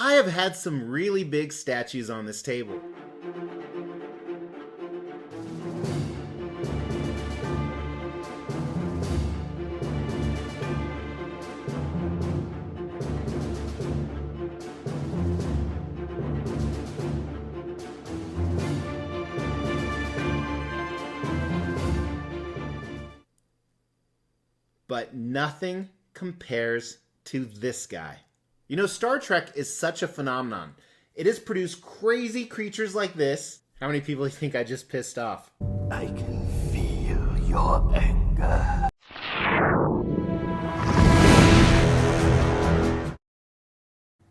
I have had some really big statues on this table. But nothing compares to this guy. You know, Star Trek is such a phenomenon. It has produced crazy creatures like this. How many people do you think I just pissed off? I can feel your anger.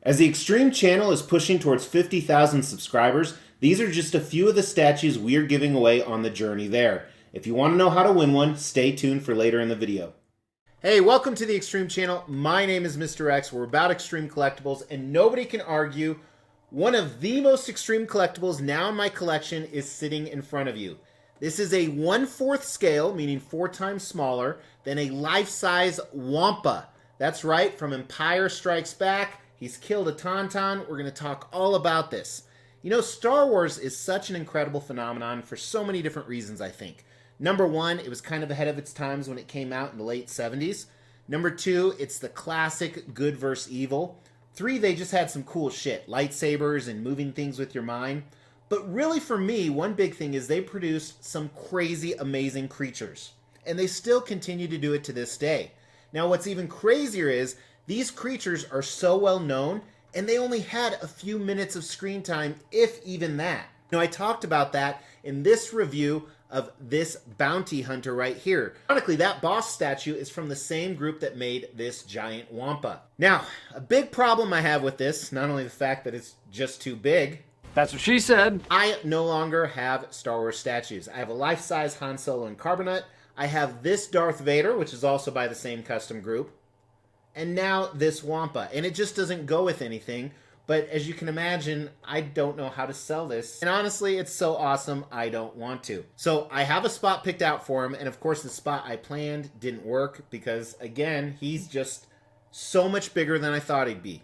As the Extreme channel is pushing towards 50,000 subscribers, these are just a few of the statues we are giving away on the journey there. If you want to know how to win one, stay tuned for later in the video. Hey, welcome to the Extreme channel. My name is Mr. X. We're about extreme collectibles, and nobody can argue one of the most extreme collectibles now in my collection is sitting in front of you. This is a 1/4 scale, meaning 4 times smaller, than a life-size Wampa. That's right, from Empire Strikes Back. He's killed a Tauntaun. We're going to talk all about this. You know, Star Wars is such an incredible phenomenon for so many different reasons, I think. Number one, it was kind of ahead of its times when it came out in the late 70s. Number two, it's the classic good versus evil. 3, they just had some cool shit, lightsabers and moving things with your mind. But really for me, one big thing is they produced some crazy, amazing creatures. And they still continue to do it to this day. Now what's even crazier is these creatures are so well known and they only had a few minutes of screen time, if even that. Now I talked about that in this review of this bounty hunter right here. Ironically, that boss statue is from the same group that made this giant Wampa. Now, a big problem I have with this, not only the fact that it's just too big. That's what she said. I no longer have Star Wars statues. I have a life-size Han Solo and Carbonite. I have this Darth Vader, which is also by the same custom group. And now this Wampa. And it just doesn't go with anything. But as you can imagine, I don't know how to sell this. And honestly, it's so awesome, I don't want to. So I have a spot picked out for him. And of course, the spot I planned didn't work because, again, he's just so much bigger than I thought he'd be.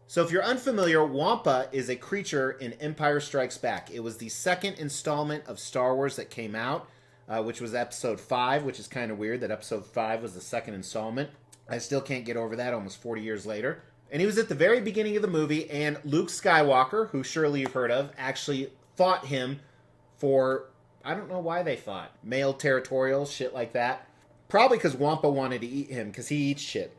So if you're unfamiliar, Wampa is a creature in Empire Strikes Back. It was the second installment of Star Wars that came out, which was episode 5, which is kind of weird that episode 5 was the second installment. I still can't get over that almost 40 years later. And he was at the very beginning of the movie, and Luke Skywalker, who surely you've heard of, actually fought him for, I don't know why they fought, male territorial, shit like that. Probably because Wampa wanted to eat him, because he eats shit.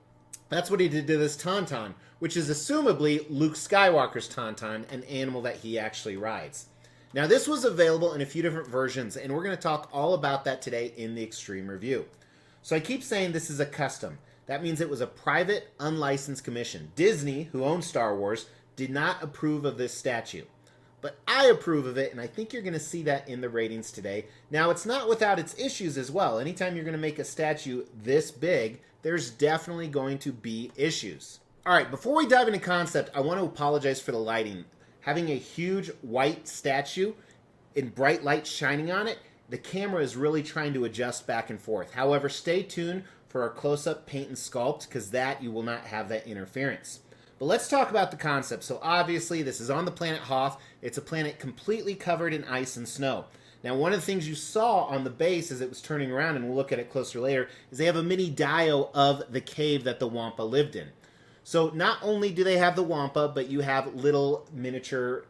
That's what he did to this Tauntaun, which is assumably Luke Skywalker's Tauntaun, an animal that he actually rides. Now this was available in a few different versions, and we're going to talk all about that today in the Extreme Review. So I keep saying this is a custom. That means it was a private, unlicensed commission. Disney, who owns Star Wars, did not approve of this statue. But I approve of it, and I think you're going to see that in the ratings today. Now, it's not without its issues as well. Anytime you're going to make a statue this big, there's definitely going to be issues. All right, before we dive into concept, I want to apologize for the lighting. Having a huge white statue in bright light shining on it, the camera is really trying to adjust back and forth. However, stay tuned for our close-up paint and sculpt, because that you will not have that interference. But let's talk about the concept. So obviously this is on the planet Hoth. It's a planet completely covered in ice and snow. Now one of the things you saw on the base as it was turning around, and we'll look at it closer later, is they have a mini dio of the cave that the Wampa lived in. So not only do they have the Wampa, but you have little miniature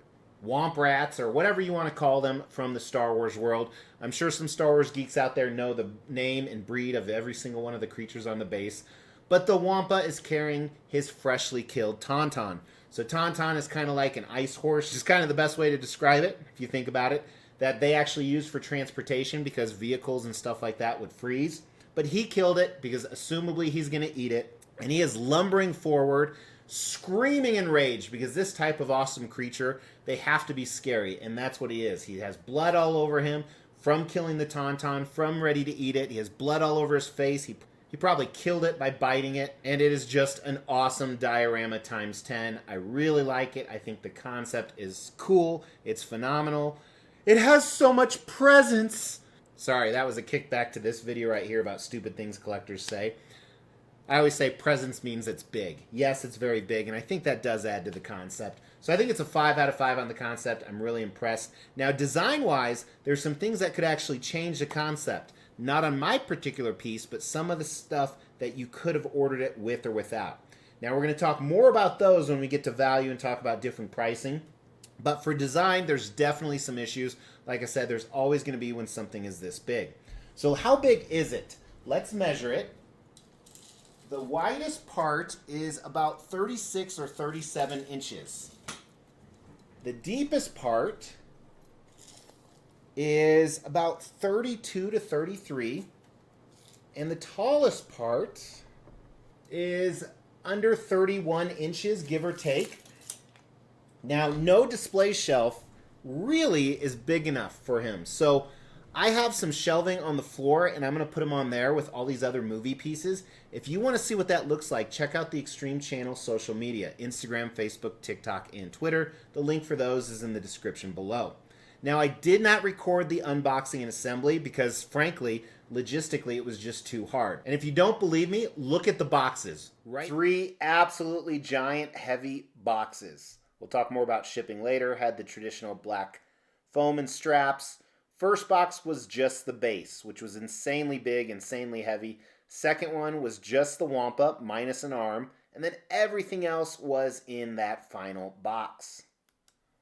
Womp Rats, or whatever you want to call them, from the Star Wars world. I'm sure some Star Wars geeks out there know the name and breed of every single one of the creatures on the base. But the Wampa is carrying his freshly killed Tauntaun. So Tauntaun is kind of like an ice horse, is kind of the best way to describe it, if you think about it, that they actually use for transportation because vehicles and stuff like that would freeze. But he killed it because assumably he's going to eat it. And he is lumbering forward, screaming in rage, because this type of awesome creature, they have to be scary, and that's what he is. He has blood all over him from killing the Tauntaun, from ready to eat it. He has blood all over his face. He probably killed it by biting it, and it is just an awesome diorama times 10. I really like it. I think the concept is cool. It's phenomenal. It has so much presence. Sorry, that was a kickback to this video right here about stupid things collectors say. I always say presence means it's big. Yes, it's very big, and I think that does add to the concept. So I think it's a 5 out of 5 on the concept. I'm really impressed. Now, design-wise, there's some things that could actually change the concept. Not on my particular piece, but some of the stuff that you could have ordered it with or without. Now, we're going to talk more about those when we get to value and talk about different pricing. But for design, there's definitely some issues. Like I said, there's always going to be when something is this big. So how big is it? Let's measure it. The widest part is about 36 or 37 inches. The deepest part is about 32 to 33. And the tallest part is under 31 inches, give or take. Now, no display shelf really is big enough for him. So I have some shelving on the floor, and I'm going to put them on there with all these other movie pieces. If you want to see what that looks like, check out the Extreme Channel social media, Instagram, Facebook, TikTok, and Twitter. The link for those is in the description below. Now, I did not record the unboxing and assembly because, frankly, logistically, it was just too hard. And if you don't believe me, look at the boxes. Right? 3 absolutely giant, heavy boxes. We'll talk more about shipping later. Had the traditional black foam and straps. First box was just the base, which was insanely big, insanely heavy. Second one was just the Wampa, minus an arm. And then everything else was in that final box.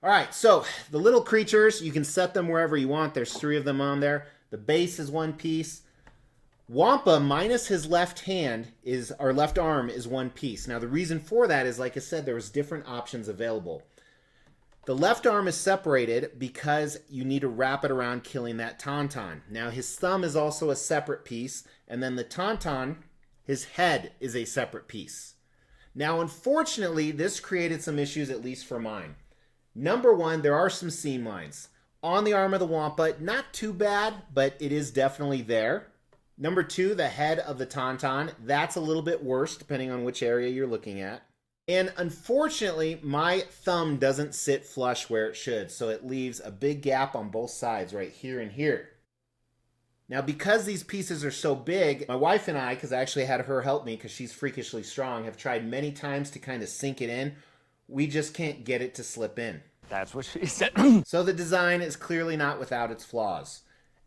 All right, so the little creatures, you can set them wherever you want. There's 3 of them on there. The base is one piece. Wampa minus his left hand or left arm is one piece. Now the reason for that is, like I said, there was different options available. The left arm is separated because you need to wrap it around killing that tauntaun. Now his thumb is also a separate piece, and then the tauntaun, his head is a separate piece. Now unfortunately, this created some issues, at least for mine. Number one, there are some seam lines. On the arm of the Wampa, not too bad, but it is definitely there. Number 2, the head of the tauntaun, that's a little bit worse depending on which area you're looking at. And unfortunately, my thumb doesn't sit flush where it should, so it leaves a big gap on both sides right here and here. Now, because these pieces are so big, my wife and I, because I actually had her help me because she's freakishly strong, have tried many times to kind of sink it in. We just can't get it to slip in. That's what she said. So the design is clearly not without its flaws.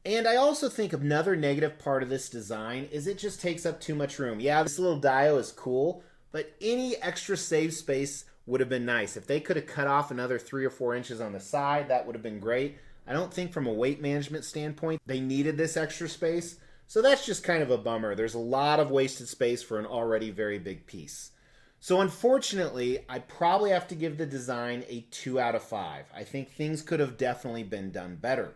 And I also think another negative part of this design is it just takes up too much room. Yeah, this little dio is cool, but any extra save space would have been nice. If they could have cut off another 3 or 4 inches on the side, that would have been great. I don't think from a weight management standpoint, they needed this extra space. So that's just kind of a bummer. There's a lot of wasted space for an already very big piece. So unfortunately, I probably have to give the design a 2 out of 5. I think things could have definitely been done better.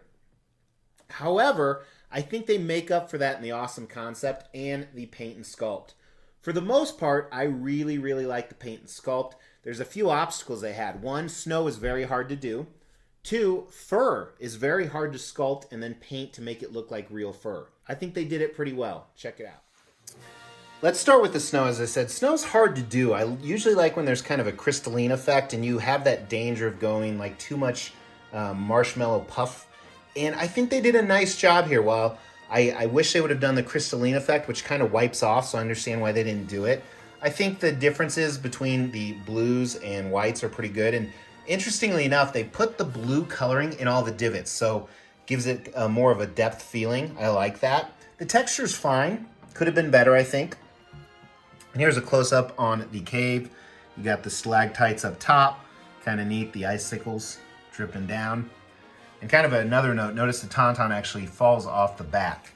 However, I think they make up for that in the awesome concept and the paint and sculpt. For the most part, I really, really like the paint and sculpt. There's a few obstacles they had. 1, snow is very hard to do. 2, fur is very hard to sculpt and then paint to make it look like real fur. I think they did it pretty well. Check it out. Let's start with the snow. As I said, snow's hard to do. I usually like when there's kind of a crystalline effect and you have that danger of going like too much marshmallow puff. And I think they did a nice job here. While I wish they would have done the crystalline effect, which kind of wipes off, so I understand why they didn't do it. I think the differences between the blues and whites are pretty good. And interestingly enough, they put the blue coloring in all the divots, so gives it more of a depth feeling. I like that. The texture's fine. Could have been better, I think. And here's a close-up on the cave. You got the stalactites up top. Kind of neat, the icicles dripping down. And kind of another note, notice the tauntaun actually falls off the back.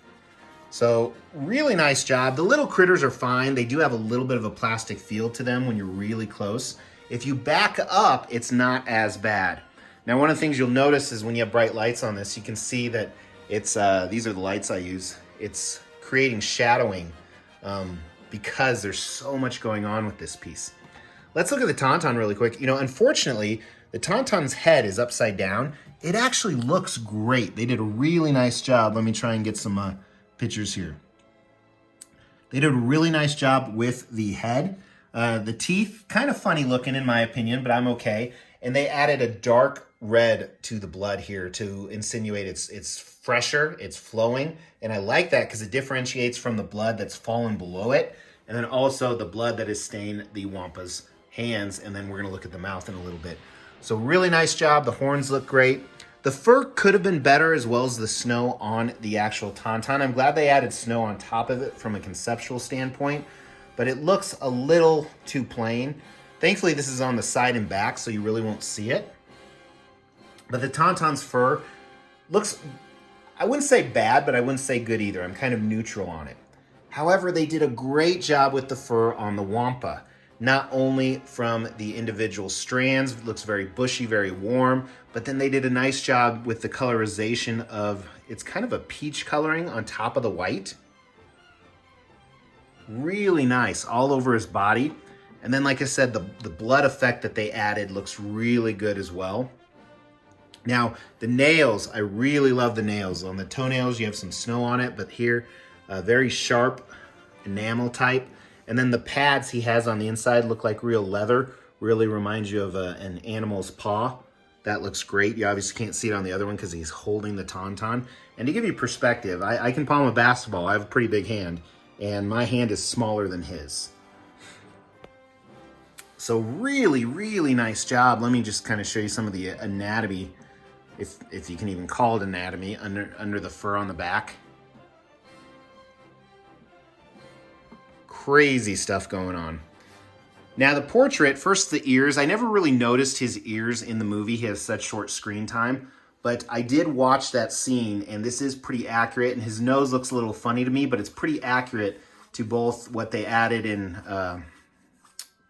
So really nice job. The little critters are fine. They do have a little bit of a plastic feel to them when you're really close. If you back up, it's not as bad. Now, one of the things you'll notice is when you have bright lights on this, you can see that it's these are the lights I use. It's creating shadowing because there's so much going on with this piece. Let's look at the tauntaun really quick. You know, unfortunately, the tauntaun's head is upside down. It actually looks great. They did a really nice job. Let me try and get some pictures here. They did a really nice job with the head. The teeth, kind of funny looking in my opinion, but I'm okay. And they added a dark red to the blood here to insinuate it's fresher, it's flowing. And I like that because it differentiates from the blood that's fallen below it. And then also the blood that is stained the Wampa's hands, and then we're gonna look at the mouth in a little bit. So really nice job. The horns look great. The fur could have been better, as well as the snow on the actual Tauntaun. I'm glad they added snow on top of it from a conceptual standpoint, but it looks a little too plain. Thankfully, this is on the side and back, so you really won't see it. But the Tauntaun's fur looks, I wouldn't say bad, but I wouldn't say good either. I'm kind of neutral on it. However, they did a great job with the fur on the Wampa. Not only from the individual strands, it looks very bushy, very warm, but then they did a nice job with the colorization of, it's kind of a peach coloring on top of the white. Really nice all over his body. And then, like I said, the blood effect that they added looks really good as well. Now, the nails, I really love the nails. On the toenails, you have some snow on it, but here, very sharp enamel type. And then the pads he has on the inside look like real leather. Really reminds you of an animal's paw. That looks great. You obviously can't see it on the other one because he's holding the Tauntaun. And to give you perspective, I can palm a basketball. I have a pretty big hand, and my hand is smaller than his. So really, really nice job. Let me just kind of show you some of the anatomy, if you can even call it anatomy, under the fur on the back. Crazy stuff going on. Now the portrait, first the ears. I never really noticed his ears in the movie. He has such short screen time, but I did watch that scene, and this is pretty accurate, and his nose looks a little funny to me, but it's pretty accurate to both what they added in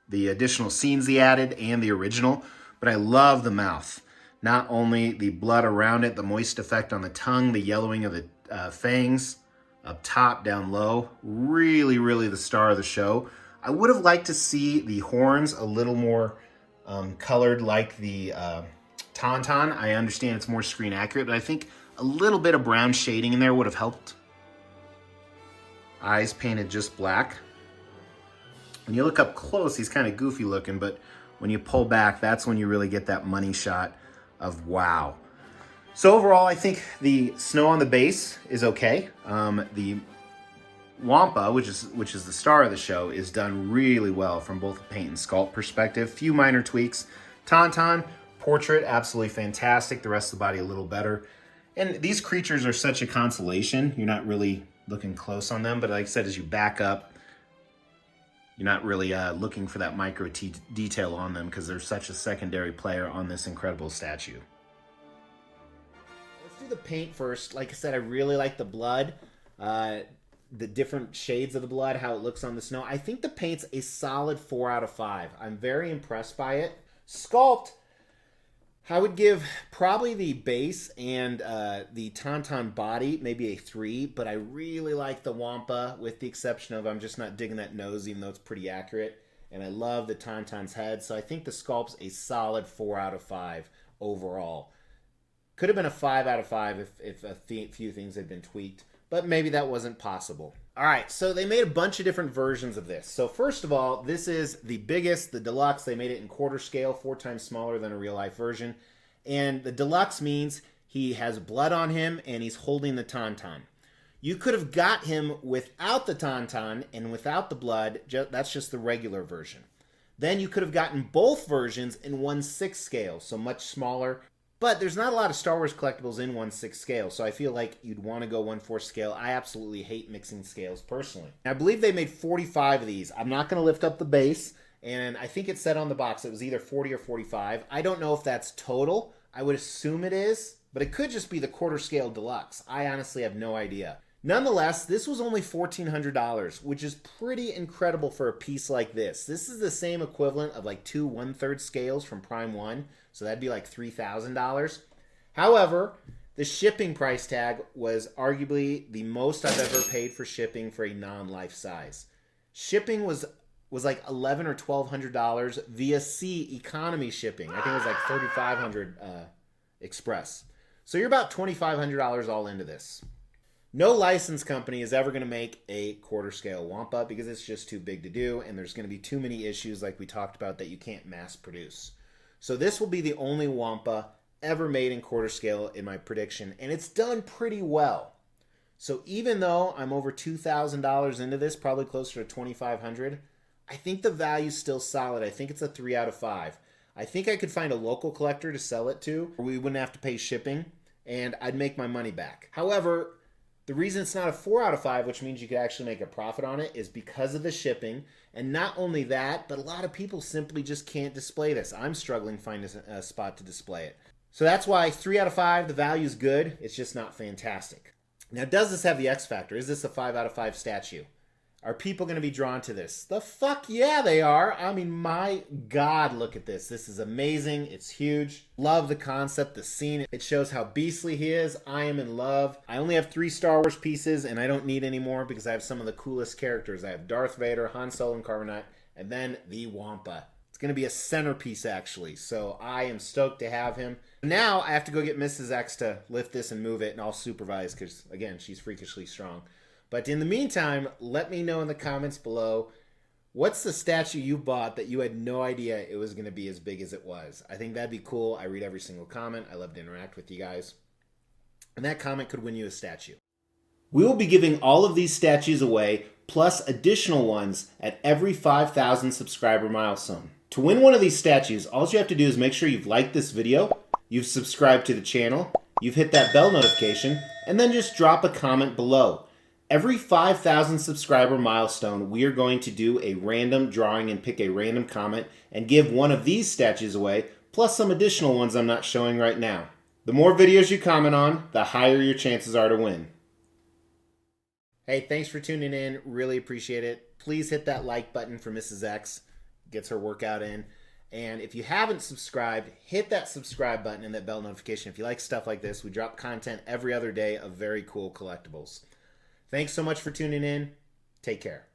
the additional scenes they added and the original. But I love the mouth. Not only the blood around it, the moist effect on the tongue, the yellowing of the fangs, up top, down low. Really, really the star of the show. I would have liked to see the horns a little more colored like the Tauntaun. I understand it's more screen accurate, but I think a little bit of brown shading in there would have helped. Eyes painted just black. When you look up close, he's kind of goofy looking, but when you pull back, that's when you really get that money shot of wow. So overall, I think the snow on the base is okay. The Wampa, which is the star of the show, is done really well from both a paint and sculpt perspective. Few minor tweaks. Tauntaun, portrait, absolutely fantastic. The rest of the body a little better. And these creatures are such a consolation. You're not really looking close on them, but like I said, as you back up, you're not really looking for that micro detail on them because they're such a secondary player on this incredible statue. Let's do the paint first. Like I said, I really like the blood, the different shades of the blood, how it looks on the snow. I think the paint's a solid 4 out of 5. I'm very impressed by it. Sculpt, I would give probably the base and the Tauntaun body maybe a 3, but I really like the Wampa, with the exception of I'm just not digging that nose, even though it's pretty accurate. And I love the Tauntaun's head, so I think the Sculpt's a solid 4 out of 5 overall. Could have been a 5 out of 5 if a few things had been tweaked, but maybe that wasn't possible. All right, so they made a bunch of different versions of this. So first of all, this is the biggest, the deluxe. They made it in quarter scale, 4 times smaller than a real life version. And the deluxe means he has blood on him and he's holding the Tauntaun. You could have got him without the Tauntaun and without the blood. That's just the regular version. Then you could have gotten both versions in 1/6 scale, so much smaller. But there's not a lot of Star Wars collectibles in 1/6 scale, so I feel like you'd want to go 1/4 scale. I absolutely hate mixing scales personally. I believe they made 45 of these. I'm not going to lift up the base, and I think it said on the box it was either 40 or 45. I don't know if that's total. I would assume it is, but it could just be the quarter scale deluxe. I honestly have no idea. Nonetheless, this was only $1,400, which is pretty incredible for a piece like this. This is the same equivalent of like 2 1/3 scales from Prime 1, so that'd be like $3,000. However, the shipping price tag was arguably the most I've ever paid for shipping for a non-life size. Shipping was like $1,100 or $1,200 via sea economy shipping. I think it was like $3,500 express. So you're about $2,500 all into this. No license company is ever going to make a quarter scale Wampa because it's just too big to do, and there's going to be too many issues like we talked about that you can't mass produce. So this will be the only Wampa ever made in quarter scale in my prediction, and it's done pretty well. So even though I'm over $2,000 into this, probably closer to $2,500, I think the value's still solid. I think it's a 3 out of 5. I think I could find a local collector to sell it to, where we wouldn't have to pay shipping, and I'd make my money back. However, the reason it's not a 4 out of 5, which means you could actually make a profit on it, is because of the shipping. And not only that, but a lot of people simply just can't display this. I'm struggling to find a spot to display it. So that's why 3 out of 5, the value's good. It's just not fantastic. Now, does this have the X factor? Is this a 5 out of 5 statue? Are people going to be drawn to this? The fuck yeah, they are. I mean, my God, look at this. This is amazing. It's huge. Love the concept, the scene. It shows how beastly he is. I am in love. I only have 3 Star Wars pieces, and I don't need any more because I have some of the coolest characters. I have Darth Vader, Han Solo, and Carbonite, and then the Wampa. It's going to be a centerpiece, actually, so I am stoked to have him. Now, I have to go get Mrs. X to lift this and move it, and I'll supervise because, again, she's freakishly strong. But in the meantime, let me know in the comments below, what's the statue you bought that you had no idea it was going to be as big as it was? I think that'd be cool. I read every single comment. I love to interact with you guys. And that comment could win you a statue. We will be giving all of these statues away, plus additional ones at every 5,000 subscriber milestone. To win one of these statues, all you have to do is make sure you've liked this video, you've subscribed to the channel, you've hit that bell notification, and then just drop a comment below. Every 5,000 subscriber milestone, we are going to do a random drawing and pick a random comment and give one of these statues away, plus some additional ones I'm not showing right now. The more videos you comment on, the higher your chances are to win. Hey, thanks for tuning in. Really appreciate it. Please hit that like button for Mrs. X. Gets her workout in. And if you haven't subscribed, hit that subscribe button and that bell notification. If you like stuff like this, we drop content every other day of very cool collectibles. Thanks so much for tuning in. Take care.